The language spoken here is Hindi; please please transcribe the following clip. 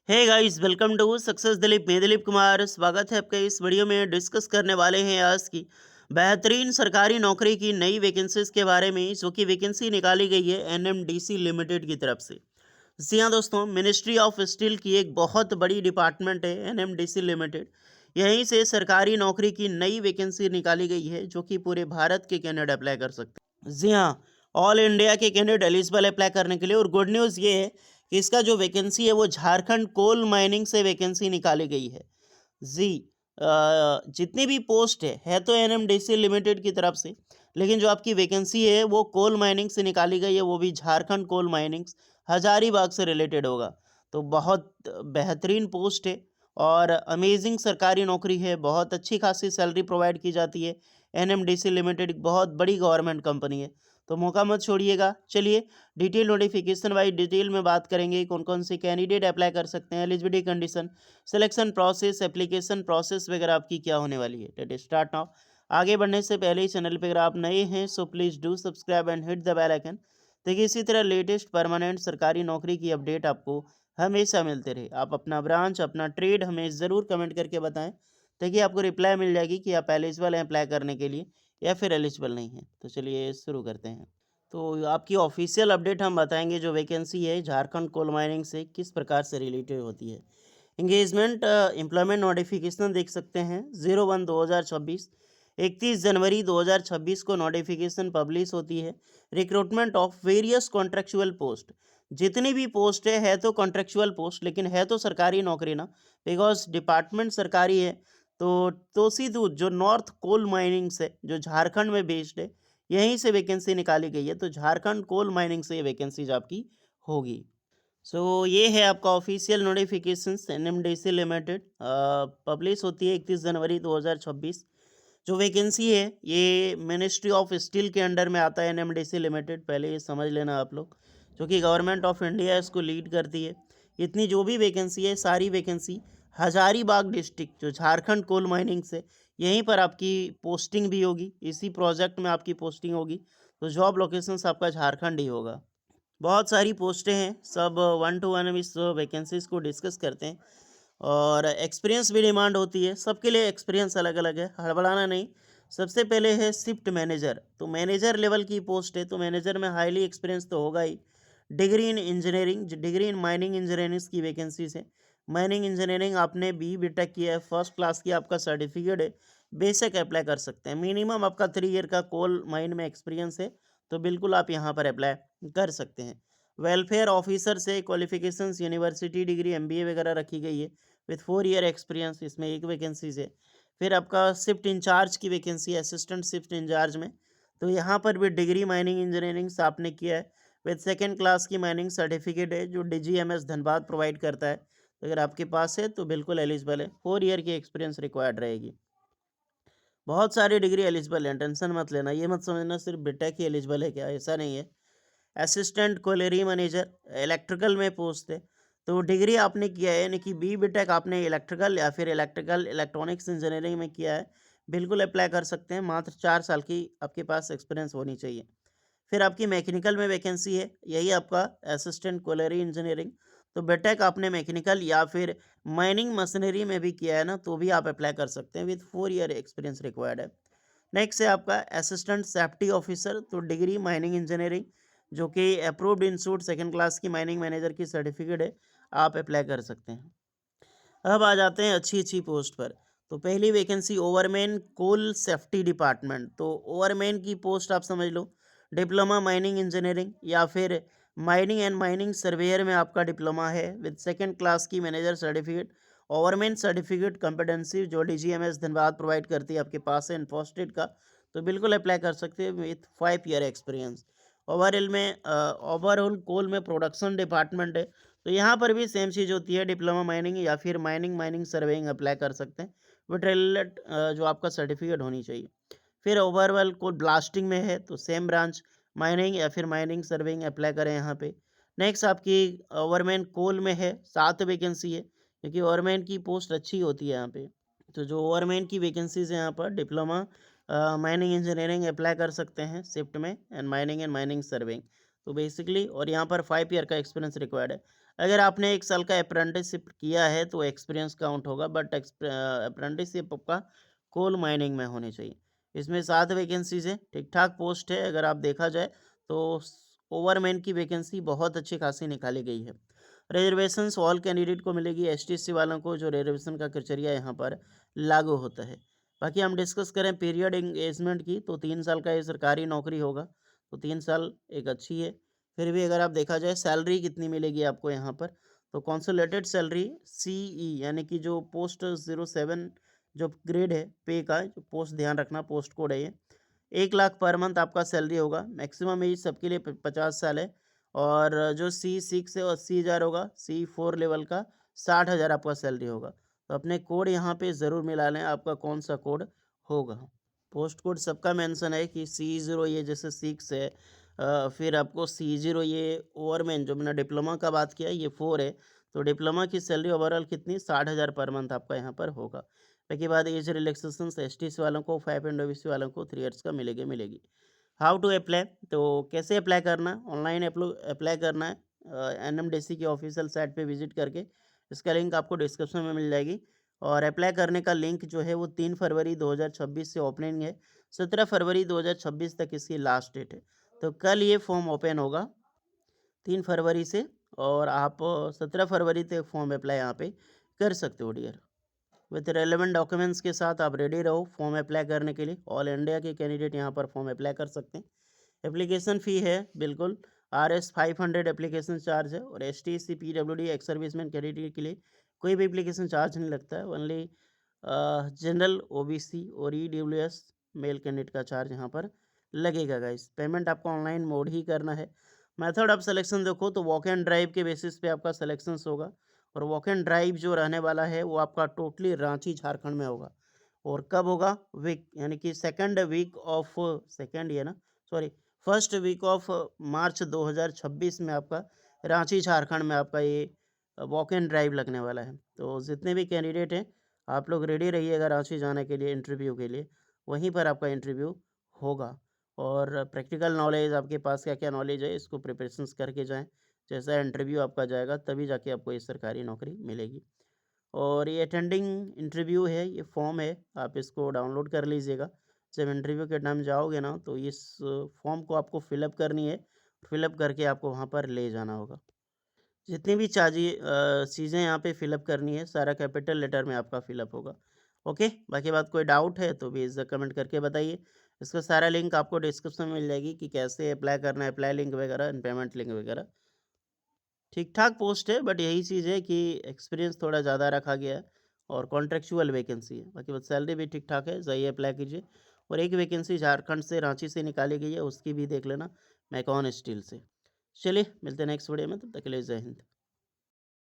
Hey guys, welcome to success Dilip. मैं दिलीप कुमार, स्वागत है आपका। इस वीडियो में डिस्कस करने वाले हैं आज की बेहतरीन सरकारी नौकरी की नई वैकेंसीज के बारे में, जो कि वैकेंसी निकाली गई है एनएमडीसी लिमिटेड की तरफ से। जी हाँ दोस्तों, मिनिस्ट्री ऑफ स्टील की एक बहुत बड़ी डिपार्टमेंट है एनएमडीसी लिमिटेड। यहीं से सरकारी नौकरी की नई वैकेंसी निकाली गई है, जो कि पूरे भारत के कैंडिडेट अप्लाई कर सकते हैं। जी हाँ, ऑल इंडिया के कैंडिडेट एलिजिबल अप्लाई करने के लिए। और गुड न्यूज़ ये है कि इसका जो वैकेंसी है वो झारखंड कोल माइनिंग से वैकेंसी निकाली गई है। जी, जितनी भी पोस्ट है तो एनएमडीसी लिमिटेड की तरफ से, लेकिन जो आपकी वैकेंसी है वो कोल माइनिंग से निकाली गई है, वो भी झारखंड कोल माइनिंग्स हजारीबाग से रिलेटेड होगा। तो बहुत बेहतरीन पोस्ट है और अमेजिंग सरकारी नौकरी है। बहुत अच्छी खासी सैलरी प्रोवाइड की जाती है। एनएमडीसी लिमिटेड एक बहुत बड़ी गवर्नमेंट कंपनी है, तो मौका मत छोड़िएगा। चलिए डिटेल नोटिफिकेशन वाइज डिटेल में बात करेंगे, कौन कौन से कैंडिडेट अप्लाई कर सकते हैं, eligibility condition, selection process, application process वगैरह आपकी क्या होने वाली है। Let start now. आगे बढ़ने से पहले इस चैनल पे अगर आप नए हैं so please do subscribe and hit the bell icon, ताकि इसी तरह लेटेस्ट परमानेंट सरकारी नौकरी की अपडेट आपको हमेशा मिलते रहे। आप अपना ब्रांच, अपना ट्रेड हमें ज़रूर कमेंट करके बताएं, ताकि आपको रिप्लाई मिल जाएगी कि आप एलिजिबल हैं अप्लाई करने के लिए या फिर एलिजिबल नहीं है। तो चलिए शुरू करते हैं। तो आपकी ऑफिशियल अपडेट हम बताएंगे। जो वैकेंसी है झारखंड कोल माइनिंग से किस प्रकार से रिलेटेड होती है। एंगेजमेंट एम्प्लॉयमेंट नोटिफिकेशन देख सकते हैं 01/2026, 31 जनवरी 2026 को नोटिफिकेशन पब्लिश होती है। Recruitment of various contractual post, जितनी भी पोस्ट है तो कॉन्ट्रेक्चुअल पोस्ट, लेकिन है तो सरकारी नौकरी ना, बिकॉज डिपार्टमेंट सरकारी है। तो तोसी दूध जो नॉर्थ कोल माइनिंग्स है, जो झारखंड में बेस्ड है, यहीं से वैकेंसी निकाली गई है। तो झारखंड कोल माइनिंग से ये वैकेंसीज आपकी होगी। ये है आपका official notifications NMDC limited, publish होती है 31 जनवरी 2026। जो वैकेंसी है ये मिनिस्ट्री ऑफ स्टील के अंडर में आता है एनएमडीसी लिमिटेड, पहले ये समझ लेना आप लोग, जो कि गवर्नमेंट ऑफ इंडिया इसको लीड करती है। इतनी जो भी वैकेंसी है, सारी वैकेंसी हजारीबाग डिस्ट्रिक्ट, जो झारखंड कोल माइनिंग से, यहीं पर आपकी पोस्टिंग भी होगी, इसी प्रोजेक्ट में आपकी पोस्टिंग होगी। तो जॉब लोकेशंस आपका झारखंड ही होगा। बहुत सारी पोस्टें हैं, सब वन टू वन इस वैकेंसीज को डिस्कस करते हैं। और एक्सपीरियंस भी डिमांड होती है, सबके लिए एक्सपीरियंस अलग अलग है, हड़बड़ाना नहीं। सबसे पहले है शिफ्ट मैनेजर। तो मैनेजर लेवल की पोस्ट है, तो मैनेजर में हाईली एक्सपीरियंस तो होगा ही। Degree in engineering, degree in mining engineering की वैकेंसीज है। माइनिंग इंजीनियरिंग आपने BTech किया है, फर्स्ट क्लास की आपका सर्टिफिकेट है, बेशक अप्लाई कर सकते हैं। मिनिमम आपका 3 ईयर का कोल माइन में एक्सपीरियंस है, तो बिल्कुल आप यहाँ पर अप्लाई कर सकते हैं। वेलफेयर ऑफिसर से क्वालिफिकेशंस यूनिवर्सिटी डिग्री MBA वगैरह रखी गई है, विथ 4 ईयर एक्सपीरियंस, इसमें एक वैकेंसीज है। फिर आपका शिफ्ट इंचार्ज की वैकेंसी है, असिस्टेंट शिफ्ट इंचार्ज में। तो यहाँ पर भी डिग्री माइनिंग इंजीनियरिंग से आपने किया है, विथ सेकेंड क्लास की माइनिंग सर्टिफिकेट है, जो DGMS धनबाद प्रोवाइड करता है। तो अगर आपके पास है तो बिल्कुल एलिजिबल है। 4 ईयर की एक्सपीरियंस रिक्वायर्ड रहेगी। बहुत सारी डिग्री एलिजिबल है, टेंशन मत लेना, ये मत समझना सिर्फ बीटेक ही एलिजिबल है, क्या ऐसा नहीं है। असिस्टेंट कोलेरी मैनेजर इलेक्ट्रिकल में पोस्ट है। तो डिग्री आपने किया है, यानी कि BTech आपने इलेक्ट्रिकल या फिर इलेक्ट्रिकल इलेक्ट्रॉनिक्स इंजीनियरिंग में किया है, बिल्कुल अप्लाई कर सकते हैं। मात्र 4 साल की आपके पास एक्सपीरियंस होनी चाहिए। फिर आपकी मैकेनिकल में वैकेंसी है, यही आपका असिस्टेंट कोलरी इंजीनियरिंग। तो बीटेक आपने मैकेनिकल या फिर माइनिंग मशीनरी में भी किया है ना, तो भी आप अप्लाई कर सकते हैं, विथ 4 ईयर एक्सपीरियंस रिक्वायर्ड है। नेक्स्ट है आपका असिस्टेंट सेफ्टी ऑफिसर। तो डिग्री माइनिंग इंजीनियरिंग, जो कि अप्रूव्ड इंस्टीट्यूट सेकंड क्लास की माइनिंग मैनेजर की सर्टिफिकेट है, आप अप्लाई कर सकते हैं। अब आ जाते हैं अच्छी अच्छी पोस्ट पर। तो पहली वैकेंसी ओवरमैन कोल सेफ्टी डिपार्टमेंट। तो ओवरमैन की पोस्ट आप समझ लो, डिप्लोमा माइनिंग इंजीनियरिंग या फिर माइनिंग एंड माइनिंग सर्वेयर में आपका डिप्लोमा है, विद सेकंड क्लास की मैनेजर सर्टिफिकेट। ओवरमैन सर्टिफिकेट कंपिटेंसी जो DGMS धनबाद प्रोवाइड करती है, आपके पास है इन्फोस्टेड का, तो बिल्कुल अप्लाई कर सकते हैं, विथ 5 ईयर एक्सपीरियंस। ओवरऑल कोल में प्रोडक्शन डिपार्टमेंट है। तो यहाँ पर भी सेम चीज़ होती है, डिप्लोमा माइनिंग या फिर माइनिंग माइनिंग सर्वेइंग अप्लाई कर सकते हैं, विथ रिलेटेड जो आपका सर्टिफिकेट होनी चाहिए। फिर ओवरऑल कोल ब्लास्टिंग में है, तो सेम ब्रांच माइनिंग या फिर माइनिंग सर्वेइंग अप्लाई करें यहाँ पे। नेक्स्ट आपकी ओवरमैन कोल में है, 7 वैकेंसी है, क्योंकि ओवरमैन की पोस्ट अच्छी होती है यहाँ पे। तो जो ओवरमैन की वैकेंसीज है यहाँ पर, डिप्लोमा माइनिंग इंजीनियरिंग अप्लाई कर सकते हैं शिफ्ट में, एंड माइनिंग सर्वेइंग। तो बेसिकली और यहाँ पर 5 ईयर का एक्सपीरियंस रिक्वायर्ड है। अगर आपने 1 साल का अप्रेंटिसशिप किया है तो एक्सपीरियंस काउंट होगा, बट अप्रेंटिसशिप आपका कोल माइनिंग में होनी चाहिए। इसमें 7 वैकेंसीज़ हैं, ठीक-ठाक पोस्ट है। अगर आप देखा जाए तो ओवरमैन की वैकेंसी बहुत अच्छी खासी निकाली गई है। रिजर्वेशंस ऑल कैंडिडेट को मिलेगी, एसटी-एससी वालों को जो रिजर्वेशन का क्राइटेरिया यहाँ पर लागू होता है। बाकी हम डिस्कस करें पीरियड एंगेजमेंट की, तो 3 साल का ये सरकारी नौकरी होगा, तो 3 साल एक अच्छी है। फिर भी अगर आप देखा जाए सैलरी कितनी मिलेगी आपको यहाँ पर, तो कंसोलिडेटेड सैलरी सीई यानी कि जो पोस्ट 07 जो ग्रेड है पे का, जो पोस्ट ध्यान रखना पोस्ट कोड है ये, 1 लाख पर मंथ आपका सैलरी होगा। मैक्सिमम एज सबके लिए 50 साल है। और जो C6 है वो 80,000 होगा, C4 लेवल का 60,000 आपका सैलरी होगा। तो अपने कोड यहाँ पे ज़रूर मिला लें, आपका कौन सा कोड होगा। पोस्ट कोड सबका मेंशन है कि C0 ये जैसे 6 है, फिर आपको C0 ये ओवरमैन जो मैंने डिप्लोमा का बात किया ये 4 है। तो डिप्लोमा की सैलरी ओवरऑल कितनी 60,000 पर मंथ आपका यहाँ पर होगा। उसके बाद एज रिलैक्सेशन एसटीसी वालों को 5 एंड ओबीसी वालों को 3 ईयर्स का मिलेगी मिलेगी। हाउ टू अप्लाई, तो कैसे अप्लाई करना है, ऑनलाइन अप्लाई करना है एनएमडीसी की ऑफिशियल साइट पे विजिट करके। इसका लिंक आपको डिस्क्रिप्शन में मिल जाएगी। और अप्लाई करने का लिंक जो है वो 3 फरवरी 2026 से ओपनिंग है, 17 फरवरी 2026 तक इसकी लास्ट डेट है। तो कल ये फॉर्म ओपन होगा 3 फरवरी से, और आप 17 फरवरी तक फॉर्म अप्लाई यहाँ पे कर सकते हो डियर। विथ रेलेवेंट डॉक्यूमेंट्स के साथ आप रेडी रहो फॉर्म अप्लाई करने के लिए। ऑल इंडिया के कैंडिडेट यहाँ पर फॉर्म अप्लाई कर सकते हैं। एप्लीकेशन फ़ी है बिल्कुल RS 500 एप्लीकेशन चार्ज है। और ST PWD ex serviceman candidate के लिए कोई भी एप्लीकेशन चार्ज नहीं लगता है। ओनली जनरल OBC और EWS मेल कैंडिडेट का चार्ज यहाँ पर लगेगा गाइस। पेमेंट आपको ऑनलाइन मोड ही करना है। मेथड ऑफ सिलेक्शन देखो तो वॉक एंड ड्राइव के बेसिस पे आपका सिलेक्शन होगा। और वॉक एंड ड्राइव जो रहने वाला है वो आपका टोटली रांची झारखंड में होगा। और कब होगा, वीक यानी कि सेकंड वीक ऑफ सेकंड ये ना sorry first week of March 2026 में आपका रांची झारखंड में आपका ये वॉक एंड ड्राइव लगने वाला है। तो जितने भी कैंडिडेट हैं आप लोग रेडी रहिएगा रांची जाने के लिए इंटरव्यू के लिए। वहीं पर आपका इंटरव्यू होगा। और प्रैक्टिकल नॉलेज आपके पास क्या क्या नॉलेज है इसको प्रिपरेशंस करके जाएं। जैसा इंटरव्यू आपका जाएगा तभी जाके आपको ये सरकारी नौकरी मिलेगी। और ये अटेंडिंग इंटरव्यू है, ये फॉर्म है, आप इसको डाउनलोड कर लीजिएगा। जब इंटरव्यू के टाइम जाओगे ना तो इस फॉर्म को आपको फिलअप करनी है, फिलअप करके आपको वहाँ पर ले जाना होगा। जितनी भी चीज़ें यहाँ पे फिलअप करनी है सारा कैपिटल लेटर में आपका फिलअप होगा। ओके, बाकी बात कोई डाउट है तो प्लीज़ कमेंट करके बताइए। इसका सारा लिंक आपको डिस्क्रिप्शन में मिल जाएगी कि कैसे अप्लाई करना है, अप्लाई लिंक वगैरह एंड पेमेंट लिंक वगैरह। ठीक-ठाक पोस्ट है, बट यही चीज़ है कि एक्सपीरियंस थोड़ा ज़्यादा रखा गया है। और कॉन्ट्रैक्चुअल वैकेंसी है, बाकी बस सैलरी भी ठीक-ठाक है, सही अप्लाई कीजिए। और एक वैकेंसी झारखंड से रांची से निकाली गई है, उसकी भी देख लेना, मैकॉन स्टील से। चलिए मिलते हैं नेक्स्ट वीडियो में, तब तक के लिए जय हिंद।